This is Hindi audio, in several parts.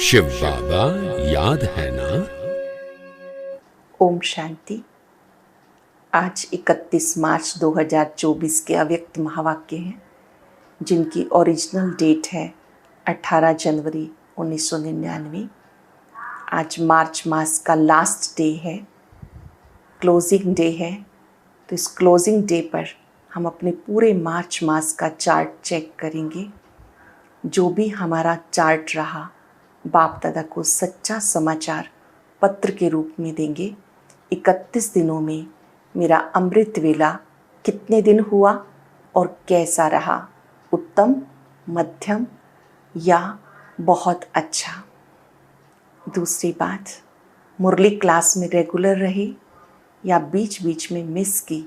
शिव बाबा याद है ना। ओम शांति। आज 31 मार्च 2024 के अव्यक्त महावाक्य हैं जिनकी ओरिजिनल डेट है 18 जनवरी 1999। आज मार्च मास का लास्ट डे है, क्लोजिंग डे है। तो इस क्लोजिंग डे पर हम अपने पूरे मार्च मास का चार्ट चेक करेंगे। जो भी हमारा चार्ट रहा बाप दादा को सच्चा समाचार पत्र के रूप में देंगे। 31 दिनों में मेरा अमृत वेला कितने दिन हुआ और कैसा रहा, उत्तम, मध्यम या बहुत अच्छा। दूसरी बात, मुरली क्लास में रेगुलर रही या बीच बीच में मिस की।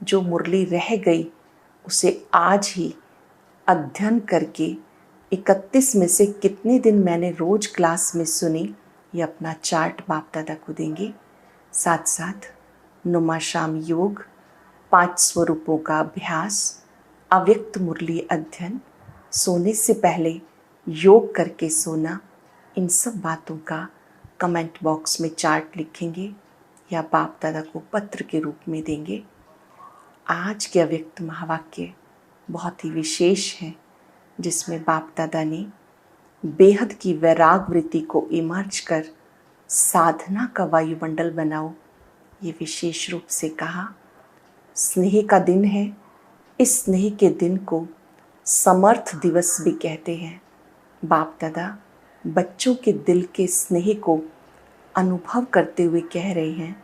जो मुरली रह गई उसे आज ही अध्ययन करके 31 में से कितने दिन मैंने रोज क्लास में सुनी, ये अपना चार्ट बाप दादा को देंगे। साथ साथ नुमा शाम योग, 5 स्वरूपों का अभ्यास, अव्यक्त मुरली अध्ययन, सोने से पहले योग करके सोना, इन सब बातों का कमेंट बॉक्स में चार्ट लिखेंगे या बाप दादा को पत्र के रूप में देंगे। आज के अव्यक्त महावाक्य बहुत ही विशेष है जिसमें बाप दादा ने बेहद की वैराग वृत्ति को इमर्ज कर साधना का वायुमंडल बनाओ, ये विशेष रूप से कहा। स्नेह का दिन है, इस स्नेह के दिन को समर्थ दिवस भी कहते हैं। बाप दादा बच्चों के दिल के स्नेह को अनुभव करते हुए कह रहे हैं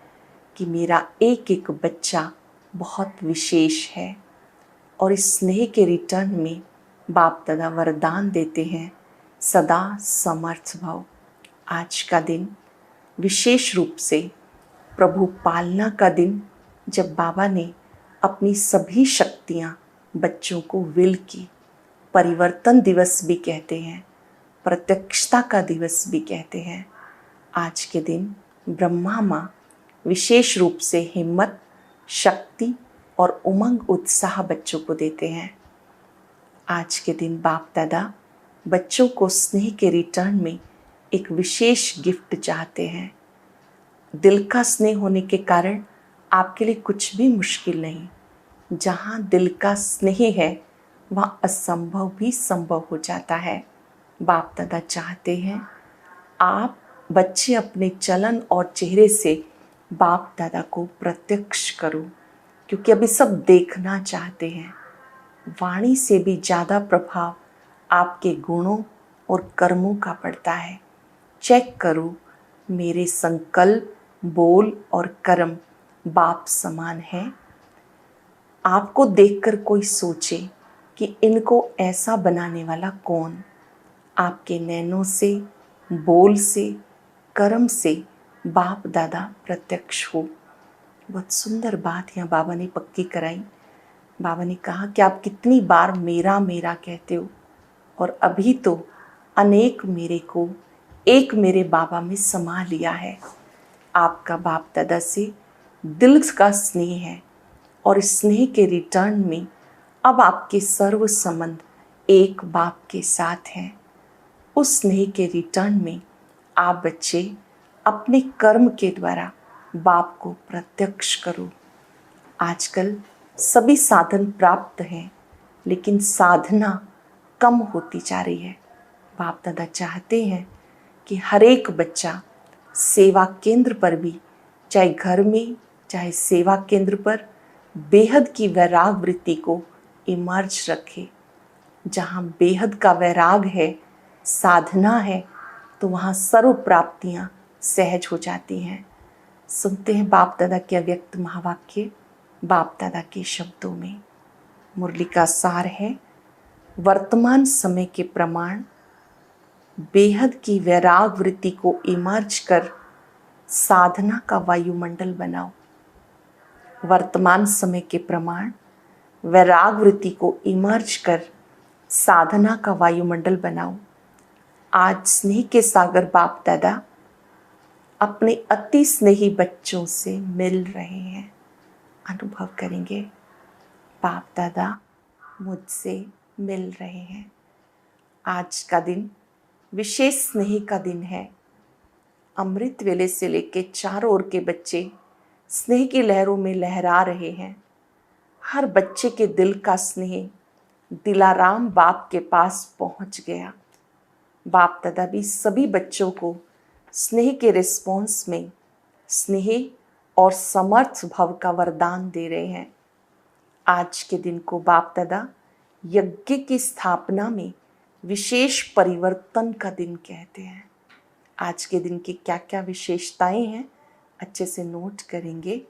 कि मेरा एक एक बच्चा बहुत विशेष है और इस स्नेह के रिटर्न में बाप दादा वरदान देते हैं, सदा समर्थ भव। आज का दिन विशेष रूप से प्रभु पालना का दिन, जब बाबा ने अपनी सभी शक्तियाँ बच्चों को विल की। परिवर्तन दिवस भी कहते हैं, प्रत्यक्षता का दिवस भी कहते हैं। आज के दिन ब्रह्मा माँ विशेष रूप से हिम्मत, शक्ति और उमंग उत्साह बच्चों को देते हैं। आज के दिन बाप दादा बच्चों को स्नेह के रिटर्न में एक विशेष गिफ्ट चाहते हैं। दिल का स्नेह होने के कारण आपके लिए कुछ भी मुश्किल नहीं। जहाँ दिल का स्नेह है वहाँ असंभव भी संभव हो जाता है। बाप दादा चाहते हैं आप बच्चे अपने चलन और चेहरे से बाप दादा को प्रत्यक्ष करो, क्योंकि अभी सब देखना चाहते हैं। वाणी से भी ज़्यादा प्रभाव आपके गुणों और कर्मों का पड़ता है। चेक करो मेरे संकल्प, बोल और कर्म बाप समान है। आपको देखकर कोई सोचे कि इनको ऐसा बनाने वाला कौन। आपके नैनों से, बोल से, कर्म से बाप दादा प्रत्यक्ष हो। बहुत सुंदर बात यहाँ बाबा ने पक्की कराई। बाबा ने कहा कि आप कितनी बार मेरा मेरा कहते हो और अभी तो अनेक मेरे को एक मेरे बाबा में समा लिया है। आपका बाप दादा से दिल का स्नेह है और इस स्नेह के रिटर्न में अब आपके सर्व संबंध एक बाप के साथ हैं। उस स्नेह के रिटर्न में आप बच्चे अपने कर्म के द्वारा बाप को प्रत्यक्ष करो। आजकल सभी साधन प्राप्त हैं लेकिन साधना कम होती जा रही है। बाप दादा चाहते हैं कि हर एक बच्चा सेवा केंद्र पर भी, चाहे घर में चाहे सेवा केंद्र पर, बेहद की वैराग वृत्ति को इमर्ज रखे। जहाँ बेहद का वैराग है, साधना है, तो वहाँ सर्व प्राप्तियाँ सहज हो जाती हैं। सुनते हैं बाप दादा के अव्यक्त महावाक्य बाप दादा के शब्दों में। मुरली का सार है, वर्तमान समय के प्रमाण बेहद की वैराग वृत्ति को इमर्ज कर साधना का वायुमंडल बनाओ। वर्तमान समय के प्रमाण वैराग वृत्ति को इमर्ज कर साधना का वायुमंडल बनाओ। आज स्नेह के सागर बाप दादा अपने अति स्नेही बच्चों से मिल रहे हैं। अनुभव करेंगे बाप दादा मुझसे मिल रहे हैं। आज का दिन विशेष स्नेह का दिन है। अमृत वेले से लेके चारों ओर के बच्चे स्नेह की लहरों में लहरा रहे हैं। हर बच्चे के दिल का स्नेह दिलाराम बाप के पास पहुंच गया। बाप दादा भी सभी बच्चों को स्नेह के रिस्पॉन्स में स्नेह और समर्थ भव का वरदान दे रहे हैं। आज के दिन को बाप दादा यज्ञ की स्थापना में विशेष परिवर्तन का दिन कहते हैं। आज के दिन की क्या क्या विशेषताएं हैं अच्छे से नोट करेंगे।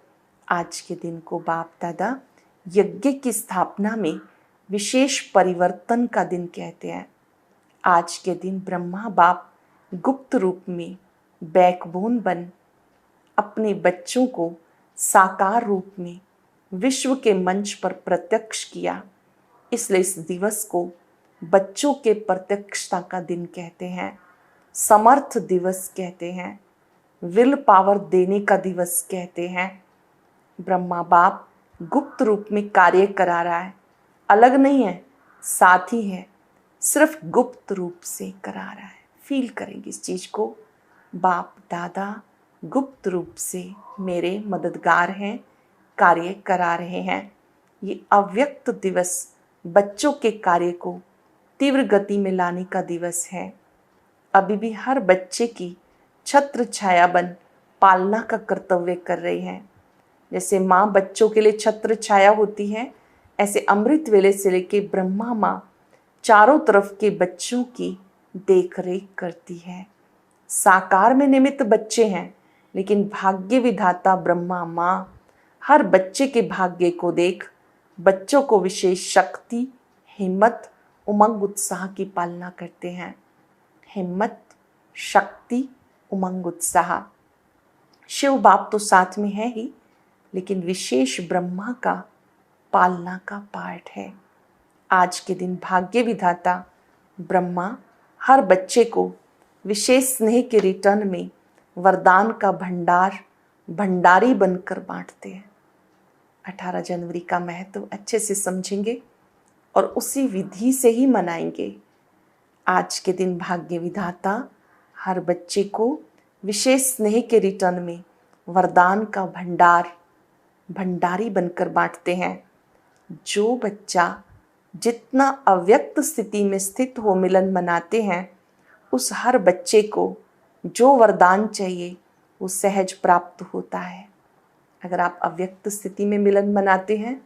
आज के दिन को बाप दादा यज्ञ की स्थापना में विशेष परिवर्तन का दिन कहते हैं। आज के दिन ब्रह्मा बाप गुप्त रूप में बैकबोन बन अपने बच्चों को साकार रूप में विश्व के मंच पर प्रत्यक्ष किया। इसलिए इस दिवस को बच्चों के प्रत्यक्षता का दिन कहते हैं, समर्थ दिवस कहते हैं, विल पावर देने का दिवस कहते हैं। ब्रह्मा बाप गुप्त रूप में कार्य करा रहा है, अलग नहीं है, साथ ही है, सिर्फ गुप्त रूप से करा रहा है। फील करेंगे इस चीज को। बाप दादा गुप्त रूप से मेरे मददगार हैं, कार्य करा रहे हैं। ये अव्यक्त दिवस बच्चों के कार्य को तीव्र गति में लाने का दिवस है। अभी भी हर बच्चे की छत्र छाया बन पालना का कर्तव्य कर रही है। जैसे माँ बच्चों के लिए छत्र छाया होती है, ऐसे अमृत वेले से लेके ब्रह्मा माँ चारों तरफ के बच्चों की देख रेख करती है। साकार में निमित्त बच्चे हैं, लेकिन भाग्य विधाता ब्रह्मा माँ हर बच्चे के भाग्य को देख बच्चों को विशेष शक्ति, हिम्मत, उमंग, उत्साह की पालना करते हैं। हिम्मत, शक्ति, उमंग, उत्साह। शिव बाप तो साथ में है ही, लेकिन विशेष ब्रह्मा का पालना का पार्ट है। आज के दिन भाग्य विधाता ब्रह्मा हर बच्चे को विशेष स्नेह के रिटर्न में वरदान का भंडारी बनकर बांटते हैं। 18 जनवरी का महत्व अच्छे से समझेंगे और उसी विधि से ही मनाएंगे। आज के दिन भाग्य विधाता हर बच्चे को विशेष स्नेह के रिटर्न में वरदान का भंडारी बनकर बांटते हैं। जो बच्चा जितना अव्यक्त स्थिति में स्थित हो मिलन मनाते हैं, उस हर बच्चे को जो वरदान चाहिए वो सहज प्राप्त होता है। अगर आप अव्यक्त स्थिति में मिलन मनाते हैं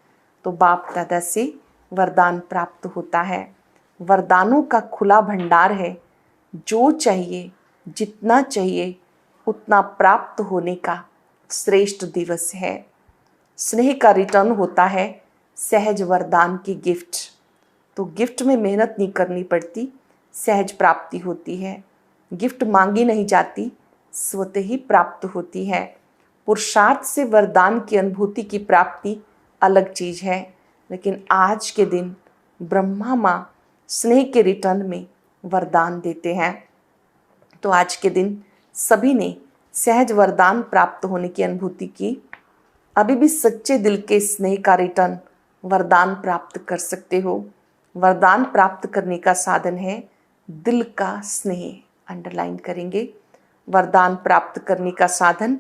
तो बाप दादा से वरदान प्राप्त होता है। वरदानों का खुला भंडार है। जो चाहिए, जितना चाहिए उतना प्राप्त होने का श्रेष्ठ दिवस है। स्नेह का रिटर्न होता है सहज वरदान की गिफ्ट। तो गिफ्ट में मेहनत नहीं करनी पड़ती, सहज प्राप्ति होती है। गिफ्ट मांगी नहीं जाती, स्वतः ही प्राप्त होती है। पुरुषार्थ से वरदान की अनुभूति की प्राप्ति अलग चीज है, लेकिन आज के दिन ब्रह्मा माँ स्नेह के रिटर्न में वरदान देते हैं। तो आज के दिन सभी ने सहज वरदान प्राप्त होने की अनुभूति की। अभी भी सच्चे दिल के स्नेह का रिटर्न वरदान प्राप्त कर सकते हो। वरदान प्राप्त करने का साधन है दिल का स्नेह। अंडरलाइन करेंगे, वरदान प्राप्त करने का साधन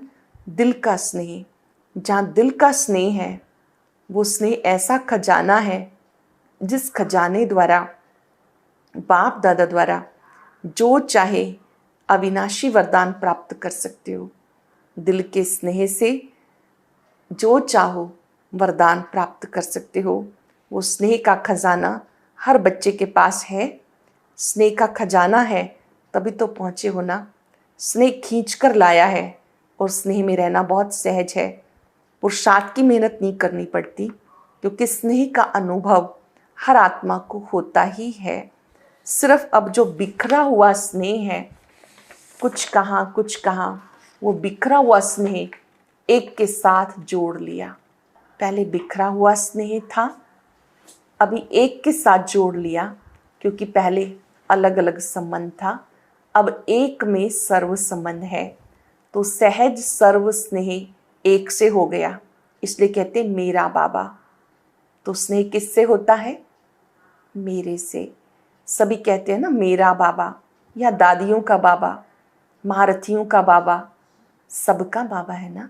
दिल का स्नेह। जहाँ दिल का स्नेह है, वो स्नेह ऐसा खजाना है जिस खजाने द्वारा बाप दादा द्वारा जो चाहे अविनाशी वरदान प्राप्त कर सकते हो। दिल के स्नेह से जो चाहो वरदान प्राप्त कर सकते हो। वो स्नेह का खजाना हर बच्चे के पास है। स्नेह का खजाना है तभी तो पहुँचे हो ना। स्नेह खींच कर लाया है और स्नेह में रहना बहुत सहज है। पुरुषार्थ की मेहनत नहीं करनी पड़ती, क्योंकि स्नेह का अनुभव हर आत्मा को होता ही है। सिर्फ अब जो बिखरा हुआ स्नेह है, कुछ कहाँ वो बिखरा हुआ स्नेह एक के साथ जोड़ लिया। पहले बिखरा हुआ स्नेह था, अभी एक के साथ जोड़ लिया, क्योंकि पहले अलग अलग संबंध था, अब एक में सर्व संबंध है। तो सहज सर्व स्नेह एक से हो गया, इसलिए कहते मेरा बाबा। तो स्नेह किससे होता है? मेरे से। सभी कहते हैं ना मेरा बाबा, या दादियों का बाबा, महारथियों का बाबा, सबका बाबा है ना।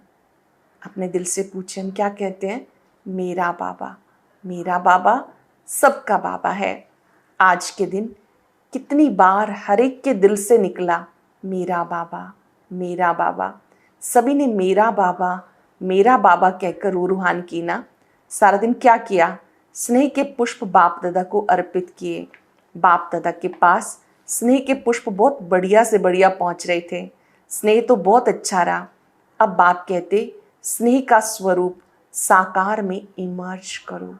अपने दिल से पूछे, हम क्या कहते हैं? मेरा बाबा। मेरा बाबा सबका बाबा है। आज के दिन कितनी बार हर एक के दिल से निकला, मेरा बाबा, मेरा बाबा। सभी ने मेरा बाबा कहकर रूहान की ना। सारा दिन क्या किया? स्नेह के पुष्प बाप दादा को अर्पित किए। बाप दादा के पास स्नेह के पुष्प बहुत बढ़िया से बढ़िया पहुंच रहे थे। स्नेह तो बहुत अच्छा रहा। अब बाप कहते, स्नेह का स्वरूप साकार में इमर्ज करो।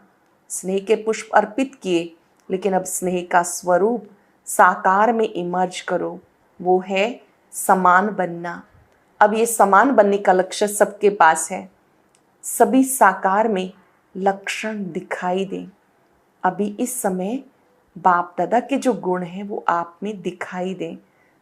स्नेह के पुष्प अर्पित किए, लेकिन अब स्नेह का स्वरूप साकार में इमर्ज करो। वो है समान बनना। अब ये समान बनने का लक्ष्य सबके पास है। सभी साकार में लक्षण दिखाई दें। अभी इस समय बाप दादा के जो गुण हैं वो आप में दिखाई दें।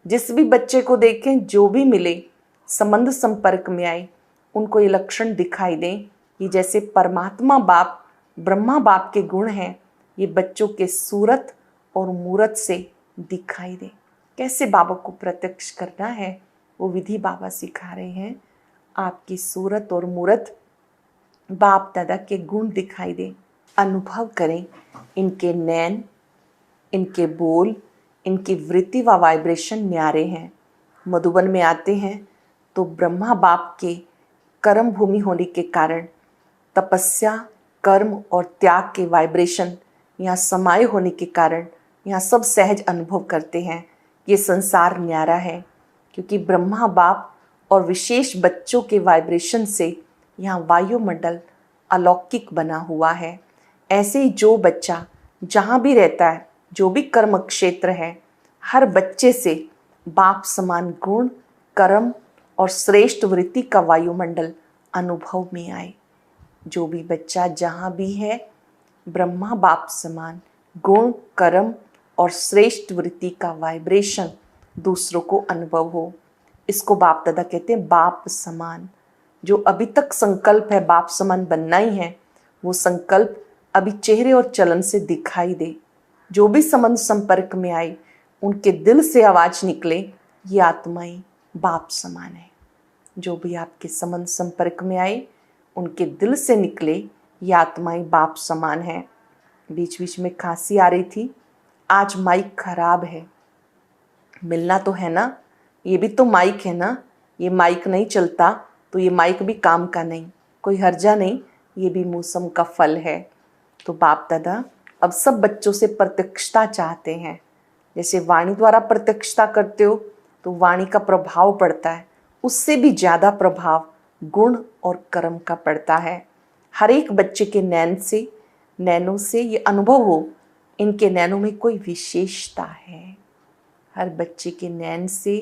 जिस भी बच्चे को देखें, जो भी मिले, संबंध संपर्क में आए, उनको ये लक्षण दिखाई दें कि जैसे परमात्मा बाप, ब्रह्मा बाप के गुण हैं, ये बच्चों के सूरत और मूरत से दिखाई दें। कैसे बाबा को प्रत्यक्ष करना है वो विधि बाबा सिखा रहे हैं। आपकी सूरत और मूरत बाप दादा के गुण दिखाई दें। अनुभव करें इनके नैन, इनके बोल, इनकी वृत्ति व वाइब्रेशन न्यारे हैं। मधुबन में आते हैं तो ब्रह्मा बाप के कर्म भूमि होने के कारण तपस्या, कर्म और त्याग के वाइब्रेशन यहाँ समाये होने के कारण यहाँ सब सहज अनुभव करते हैं। ये संसार न्यारा है क्योंकि ब्रह्मा बाप और विशेष बच्चों के वाइब्रेशन से यहाँ वायुमंडल अलौकिक बना हुआ है। ऐसे ही जो बच्चा जहाँ भी रहता है, जो भी कर्म क्षेत्र है, हर बच्चे से बाप समान गुण, कर्म और श्रेष्ठ वृत्ति का वायुमंडल अनुभव में आए। जो भी बच्चा जहाँ भी है, ब्रह्मा बाप समान गुण, कर्म और श्रेष्ठ वृत्ति का वाइब्रेशन दूसरों को अनुभव हो। इसको बाप दादा कहते हैं बाप समान। जो अभी तक संकल्प है बाप समान बनना ही है, वो संकल्प अभी चेहरे और चलन से दिखाई दे। जो भी संबंध संपर्क में आए, उनके दिल से आवाज निकले, ये आत्माएं बाप समान है। जो भी आपके संबंध संपर्क में आए, उनके दिल से निकले, ये आत्माएं बाप समान है। बीच बीच में खांसी आ रही थी। आज माइक खराब है, मिलना तो है ना। ये भी तो माइक है ना। ये माइक नहीं चलता तो ये माइक भी काम का नहीं। कोई हर्जा नहीं, ये भी मौसम का फल है। तो बाप दादा अब सब बच्चों से प्रत्यक्षता चाहते हैं। जैसे वाणी द्वारा प्रत्यक्षता करते हो तो वाणी का प्रभाव पड़ता है, उससे भी ज़्यादा प्रभाव गुण और कर्म का पड़ता है। हर एक बच्चे के नैनों से ये अनुभव हो, इनके नैनों में कोई विशेषता है। हर बच्चे के नैन से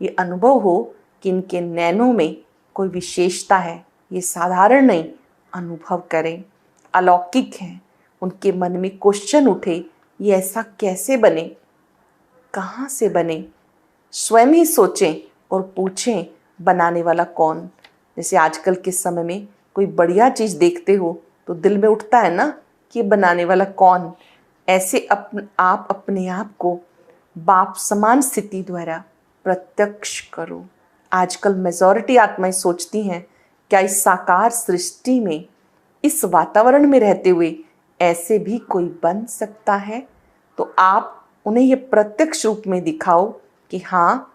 ये अनुभव हो कि इनके नैनों में कोई विशेषता है। ये साधारण नहीं, अनुभव करें, अलौकिक हैं। उनके मन में क्वेश्चन उठे, ये ऐसा कैसे बने, कहाँ से बने। स्वयं ही सोचें और पूछें, बनाने वाला कौन। जैसे आजकल के समय में कोई बढ़िया चीज़ देखते हो तो दिल में उठता है ना कि ये बनाने वाला कौन। ऐसे आप अपने आप को बाप समान स्थिति द्वारा प्रत्यक्ष करो। आजकल मेजॉरिटी आत्माएं सोचती हैं, क्या इस साकार सृष्टि में, इस वातावरण में रहते हुए ऐसे भी कोई बन सकता है? तो आप उन्हें ये प्रत्यक्ष रूप में दिखाओ कि हाँ,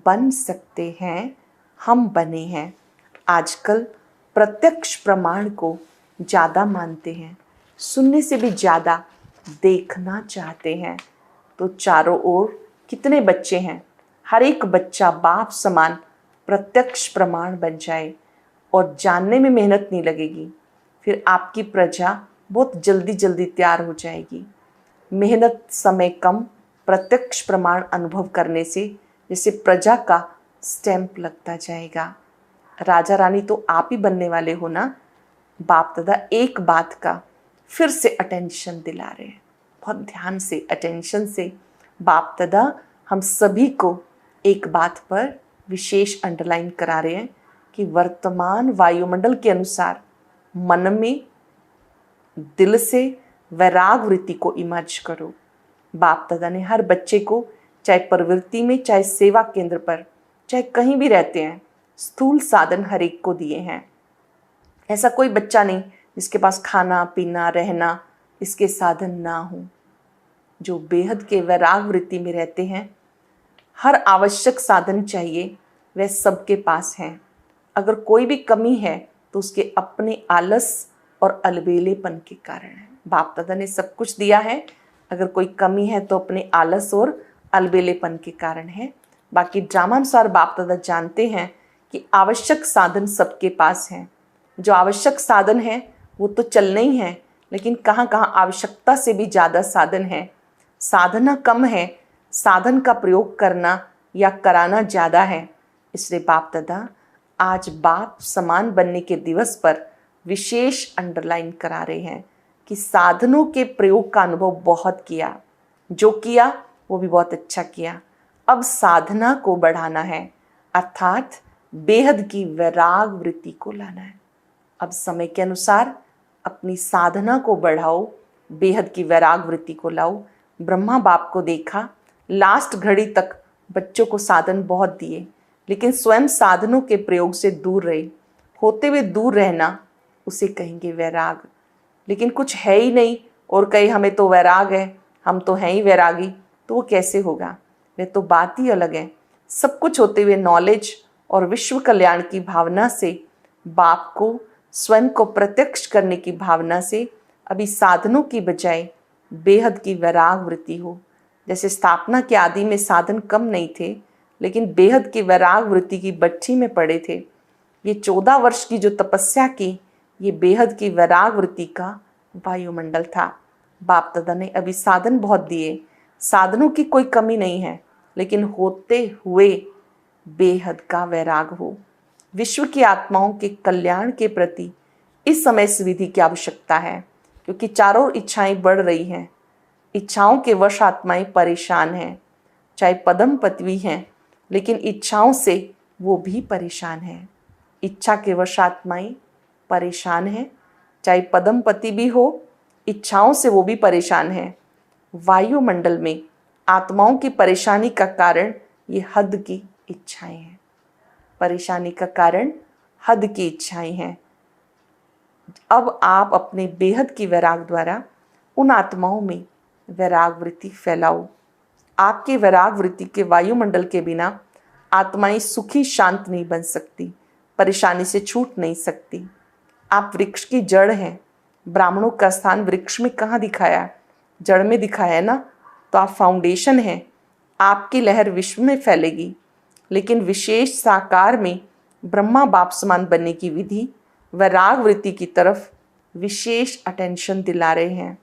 बन सकते हैं, हम बने हैं। आजकल प्रत्यक्ष प्रमाण को ज़्यादा मानते हैं, सुनने से भी ज़्यादा देखना चाहते हैं। तो चारों ओर कितने बच्चे हैं, हर एक बच्चा बाप समान प्रत्यक्ष प्रमाण बन जाए और जानने में मेहनत नहीं लगेगी। फिर आपकी प्रजा बहुत जल्दी जल्दी तैयार हो जाएगी। मेहनत, समय कम, प्रत्यक्ष प्रमाण अनुभव करने से जैसे प्रजा का स्टैंप लगता जाएगा। राजा रानी तो आप ही बनने वाले हो ना। बाप दादा एक बात का फिर से अटेंशन दिला रहे हैं, बहुत ध्यान से, अटेंशन से। बाप दादा हम सभी को एक बात पर विशेष अंडरलाइन करा रहे हैं कि वर्तमान वायुमंडल के अनुसार मन में, दिल से वैराग वृत्ति को इमर्ज करो। बाप दादा ने हर बच्चे को चाहे प्रवृत्ति में, चाहे सेवा केंद्र पर, चाहे कहीं भी रहते हैं, स्थूल साधन हर एक को दिए हैं। ऐसा कोई बच्चा नहीं जिसके पास खाना पीना रहना इसके साधन ना हो। जो बेहद के वैराग वृत्ति में रहते हैं, हर आवश्यक साधन चाहिए, वह सबके पास हैं। अगर कोई भी कमी है तो उसके अपने आलस और अलबेलेपन के कारण है। बाप दादा ने सब कुछ दिया है, अगर कोई कमी है तो अपने आलस और अलबेलेपन के कारण है। बाकी ड्रामानुसार बाप दादा जानते हैं कि आवश्यक साधन सबके पास हैं। जो आवश्यक साधन है वो तो चलने ही हैं, लेकिन कहाँ कहाँ आवश्यकता से भी ज़्यादा साधन है। साधना कम है, साधन का प्रयोग करना या कराना ज़्यादा है। इसलिए बाप दादा आज बाप समान बनने के दिवस पर विशेष अंडरलाइन करा रहे हैं कि साधनों के प्रयोग का अनुभव बहुत किया, जो किया वो भी बहुत अच्छा किया। अब साधना को बढ़ाना है, अर्थात बेहद की वैराग वृत्ति को लाना है। अब समय के अनुसार अपनी साधना को बढ़ाओ, बेहद की वैराग वृत्ति को लाओ। ब्रह्मा बाप को देखा, लास्ट घड़ी तक बच्चों को साधन बहुत दिए, लेकिन स्वयं साधनों के प्रयोग से दूर रहे। होते हुए दूर रहना उसे कहेंगे वैराग। लेकिन कुछ है ही नहीं और कहे हमें तो वैराग है, हम तो हैं ही वैरागी, तो वो कैसे होगा? वह तो बात ही अलग है। सब कुछ होते हुए नॉलेज और विश्व कल्याण की भावना से, बाप को स्वयं को प्रत्यक्ष करने की भावना से अभी साधनों की बजाय बेहद की वैराग वृत्ति हो। जैसे स्थापना के आदि में साधन कम नहीं थे, लेकिन बेहद की वैराग वृत्ति की भट्ठी में पड़े थे। ये 14 वर्ष की जो तपस्या की, ये बेहद की वैराग वृत्ति का वायुमंडल था। बाप दादा ने अभी साधन बहुत दिए, साधनों की कोई कमी नहीं है, लेकिन होते हुए बेहद का वैराग हो। विश्व की आत्माओं के कल्याण के प्रति इस समय इस विधि की आवश्यकता है, क्योंकि चारों ओर इच्छाएं बढ़ रही हैं। इच्छाओं के वश आत्माएं परेशान हैं, चाहे पदम पदवी हैं, लेकिन इच्छाओं से वो भी परेशान हैं। इच्छा के वश आत्माएं परेशान हैं, चाहे पदम पति भी हो, इच्छाओं से वो भी परेशान हैं। वायुमंडल में आत्माओं की परेशानी का कारण ये हद की इच्छाएं हैं। परेशानी का कारण हद की इच्छाएं हैं। अब आप अपने बेहद की वैराग द्वारा उन आत्माओं में वैराग वृत्ति फैलाओ। आपके वैराग वृत्ति के वायुमंडल के बिना आत्माएं सुखी शांत नहीं बन सकती, परेशानी से छूट नहीं सकती। आप वृक्ष की जड़ हैं। ब्राह्मणों का स्थान वृक्ष में कहाँ दिखाया? जड़ में दिखाया है ना। तो आप फाउंडेशन हैं। आपकी लहर विश्व में फैलेगी, लेकिन विशेष साकार में ब्रह्मा बाप समान बनने की विधि वैराग वृत्ति की तरफ विशेष अटेंशन दिला रहे हैं।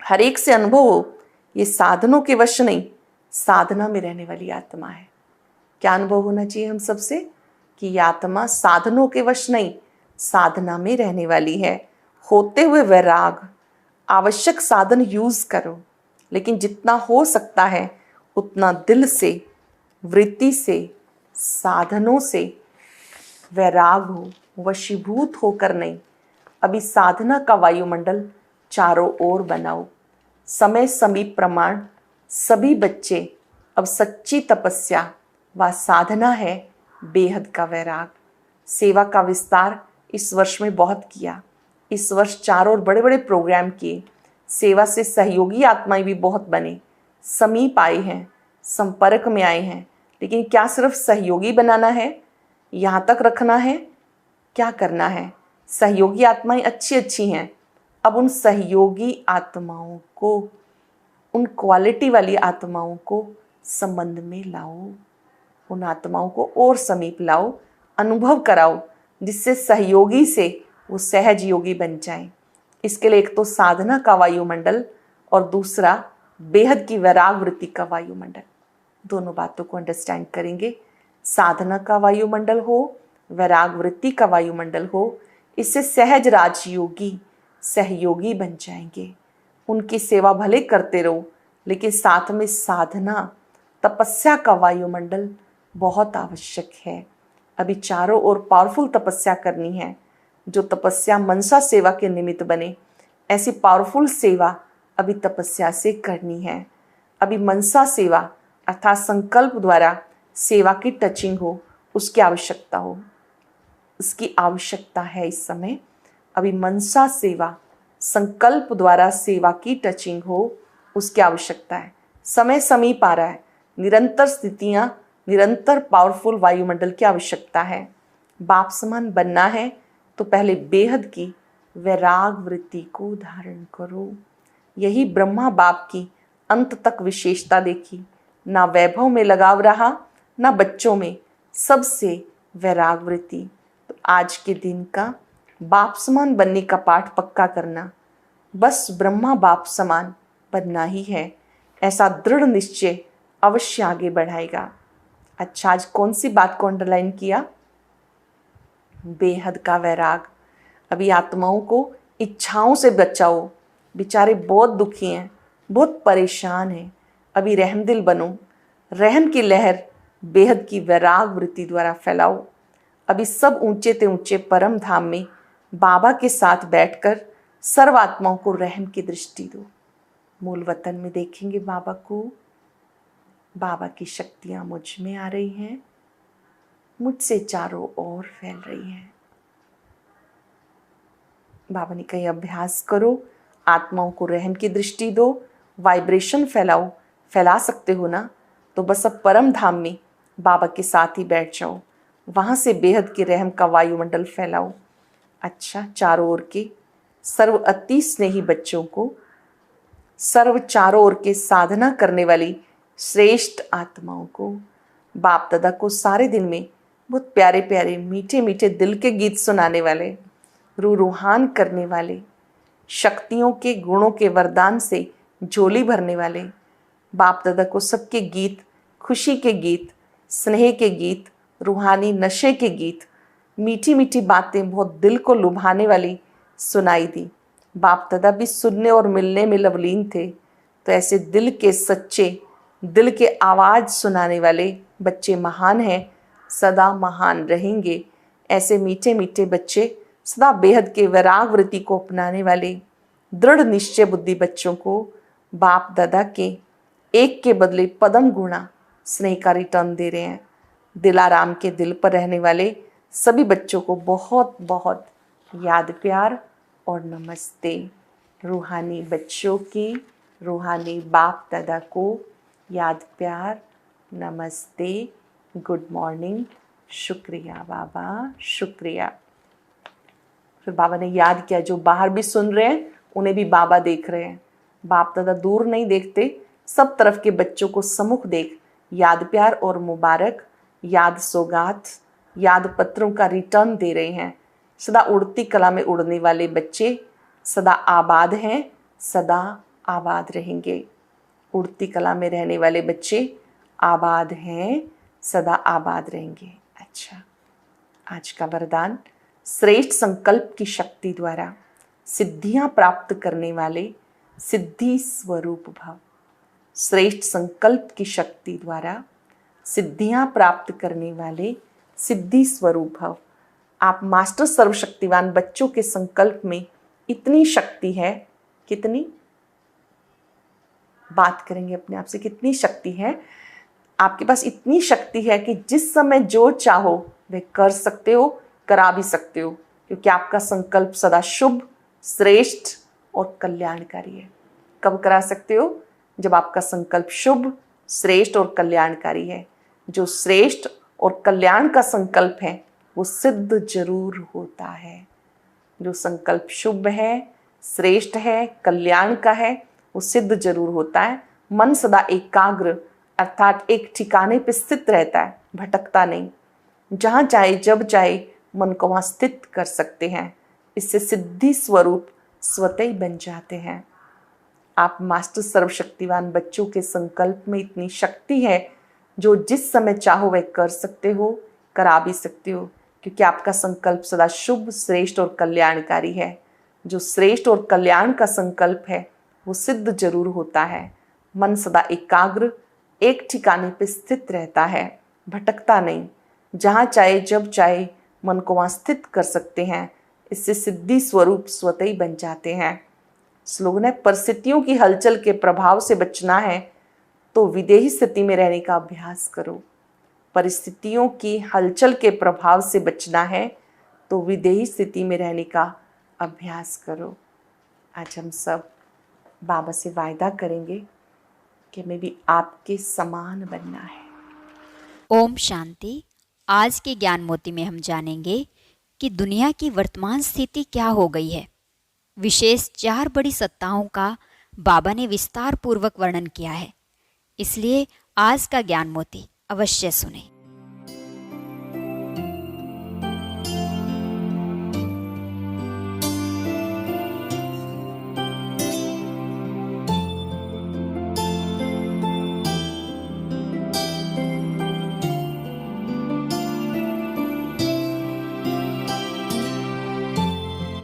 हर एक से अनुभव हो, ये साधनों के वश नहीं, साधना में रहने वाली आत्मा है। क्या अनुभव होना चाहिए हम सबसे? कि ये आत्मा साधनों के वश नहीं, साधना में रहने वाली है। होते हुए वैराग, आवश्यक साधन यूज करो, लेकिन जितना हो सकता है उतना दिल से, वृत्ति से, साधनों से वैराग हो, वशीभूत होकर नहीं। अभी साधना का वायुमंडल चारों ओर बनाओ। समय समीप प्रमाण सभी बच्चे अब सच्ची तपस्या व साधना है बेहद का वैराग। सेवा का विस्तार इस वर्ष में बहुत किया। इस वर्ष चारों ओर बड़े बड़े प्रोग्राम किए। सेवा से सहयोगी आत्माएं भी बहुत बने, समीप आए हैं, संपर्क में आए हैं। लेकिन क्या सिर्फ सहयोगी बनाना है? यहाँ तक रखना है? क्या करना है? सहयोगी आत्माएं अच्छी अच्छी हैं, अब उन सहयोगी आत्माओं को, उन क्वालिटी वाली आत्माओं को संबंध में लाओ। उन आत्माओं को और समीप लाओ, अनुभव कराओ, जिससे सहयोगी से वो सहज योगी बन जाएं। इसके लिए एक तो साधना का वायुमंडल और दूसरा बेहद की वैराग वृत्ति का वायुमंडल। दोनों बातों को अंडरस्टैंड करेंगे। साधना का वायुमंडल हो, वैराग वृत्ति का वायुमंडल हो, इससे सहज राजयोगी सहयोगी बन जाएंगे। उनकी सेवा भले करते रहो, लेकिन साथ में साधना, तपस्या का वायुमंडल बहुत आवश्यक है। अभी चारों ओर पावरफुल तपस्या करनी है। जो तपस्या मनसा सेवा के निमित्त बने, ऐसी पावरफुल सेवा अभी तपस्या से करनी है। अभी मनसा सेवा अर्थात संकल्प द्वारा सेवा की टचिंग हो, उसकी आवश्यकता हो, इसकी आवश्यकता है इस समय। अभी मनसा सेवा, संकल्प द्वारा सेवा की टचिंग हो, उसकी आवश्यकता है। समय समीप आ रहा है, निरंतर स्थितियां, निरंतर पावरफुल वायुमंडल की आवश्यकता है। बाप समान बनना है तो पहले बेहद की वैराग वृत्ति को धारण करो। यही ब्रह्मा बाप की अंत तक विशेषता देखी। ना वैभव में लगाव रहा, ना बच्चों में, सबसे वैराग वृत्ति। तो आज के दिन का बाप समान बनने का पाठ पक्का करना, बस ब्रह्मा बाप समान बनना ही है, ऐसा दृढ़ निश्चय अवश्य आगे बढ़ाएगा। अच्छा, आज कौन सी बात को अंडरलाइन किया? बेहद का वैराग। अभी आत्माओं को इच्छाओं से बचाओ, बेचारे बहुत दुखी हैं, बहुत परेशान हैं। अभी रहमदिल बनो, रहम की लहर बेहद की वैराग वृत्ति द्वारा फैलाओ। अभी सब ऊंचे ते ऊंचे परम धाम में बाबा के साथ बैठकर सर्व आत्माओं को रहम की दृष्टि दो। मूल वतन में देखेंगे बाबा को, बाबा की शक्तियां मुझ में आ रही हैं, मुझसे चारों ओर फैल रही हैं। बाबा ने कहीं अभ्यास करो, आत्माओं को रहम की दृष्टि दो, वाइब्रेशन फैलाओ। फैला सकते हो ना, तो बस अब परम धाम में बाबा के साथ ही बैठ जाओ, वहां से बेहद के रहम का वायुमंडल फैलाओ। अच्छा, चारों ओर के सर्व अति स्नेही बच्चों को, सर्व चारों ओर के साधना करने वाली श्रेष्ठ आत्माओं को, बाप दादा को सारे दिन में बहुत प्यारे प्यारे मीठे मीठे दिल के गीत सुनाने वाले, रूहान करने वाले, शक्तियों के गुणों के वरदान से झोली भरने वाले बाप दादा को सबके गीत, खुशी के गीत, स्नेह के गीत, रूहानी नशे के गीत, मीठी मीठी बातें बहुत दिल को लुभाने वाली सुनाई दी। बाप दादा भी सुनने और मिलने में लवलीन थे, तो ऐसे दिल के सच्चे, दिल के आवाज़ सुनाने वाले बच्चे महान हैं, सदा महान रहेंगे। ऐसे मीठे मीठे बच्चे, सदा बेहद के वैराग वृत्ति को अपनाने वाले दृढ़ निश्चय बुद्धि बच्चों को बाप दादा के एक के बदले पदम गुणा स्नेह का रिटर्न दे रहे हैं। दिलाराम के दिल पर रहने वाले सभी बच्चों को बहुत बहुत याद प्यार और नमस्ते। रूहानी बच्चों की, रूहानी बाप दादा को याद प्यार, नमस्ते, गुड मॉर्निंग, शुक्रिया बाबा, शुक्रिया। फिर बाबा ने याद किया, जो बाहर भी सुन रहे हैं उन्हें भी बाबा देख रहे हैं। बाप दादा दूर नहीं देखते, सब तरफ के बच्चों को सम्मुख देख याद प्यार और मुबारक, याद सौगात, याद पत्रों का रिटर्न दे रहे हैं। सदा उड़ती कला में उड़ने वाले बच्चे सदा आबाद हैं, सदा आबाद रहेंगे। उड़ती कला में रहने वाले बच्चे आबाद हैं, सदा आबाद रहेंगे। अच्छा, आज का वरदान, श्रेष्ठ संकल्प की शक्ति द्वारा सिद्धियां प्राप्त करने वाले सिद्धि स्वरूप भव। श्रेष्ठ संकल्प की शक्ति द्वारा सिद्धियां प्राप्त करने वाले सिद्धि स्वरूप भव। आप मास्टर सर्वशक्तिवान बच्चों के संकल्प में इतनी शक्ति है, कितनी बात करेंगे अपने आप से, कितनी शक्ति है आपके पास? इतनी शक्ति है कि जिस समय जो चाहो वह कर सकते हो, करा भी सकते हो, क्योंकि आपका संकल्प सदा शुभ, श्रेष्ठ और कल्याणकारी है। कब करा सकते हो? जब आपका संकल्प शुभ, श्रेष्ठ और कल्याणकारी है। जो श्रेष्ठ और कल्याण का संकल्प है वो सिद्ध जरूर होता है। जो संकल्प शुभ है, श्रेष्ठ है, कल्याण का है, वो सिद्ध जरूर होता है। मन सदा एकाग्र अर्थात एक ठिकाने पे स्थित रहता है, भटकता नहीं। जहाँ चाहे जब चाहे मन को वहाँ स्थित कर सकते हैं। इससे सिद्धि स्वरूप स्वतः ही बन जाते हैं। आप मास्टर सर्वशक्तिवान बच्चों के संकल्प में इतनी शक्ति है, जो जिस समय चाहो वह कर सकते हो, करा भी सकते हो, क्योंकि आपका संकल्प सदा शुभ, श्रेष्ठ और कल्याणकारी है। जो श्रेष्ठ और कल्याण का संकल्प है वो सिद्ध जरूर होता है। मन सदा एकाग्र एक ठिकाने पे स्थित रहता है, भटकता नहीं। जहाँ चाहे जब चाहे मन को वहाँ स्थित कर सकते हैं। इससे सिद्धि स्वरूप स्वतः ही बन जाते हैं। स्लोगन है, परिस्थितियों की हलचल के प्रभाव से बचना है तो विदेही स्थिति में रहने का अभ्यास करो। परिस्थितियों की हलचल के प्रभाव से बचना है तो विदेही स्थिति में रहने का अभ्यास करो। आज हम सब बाबा से वायदा करेंगे कि हमें भी आपके समान बनना है। ओम शांति। आज के ज्ञान मोती में हम जानेंगे कि दुनिया की वर्तमान स्थिति क्या हो गई है। विशेष 4 बड़ी सत्ताओं का बाबा ने विस्तार पूर्वक वर्णन किया है, इसलिए आज का ज्ञान मोती अवश्य सुने।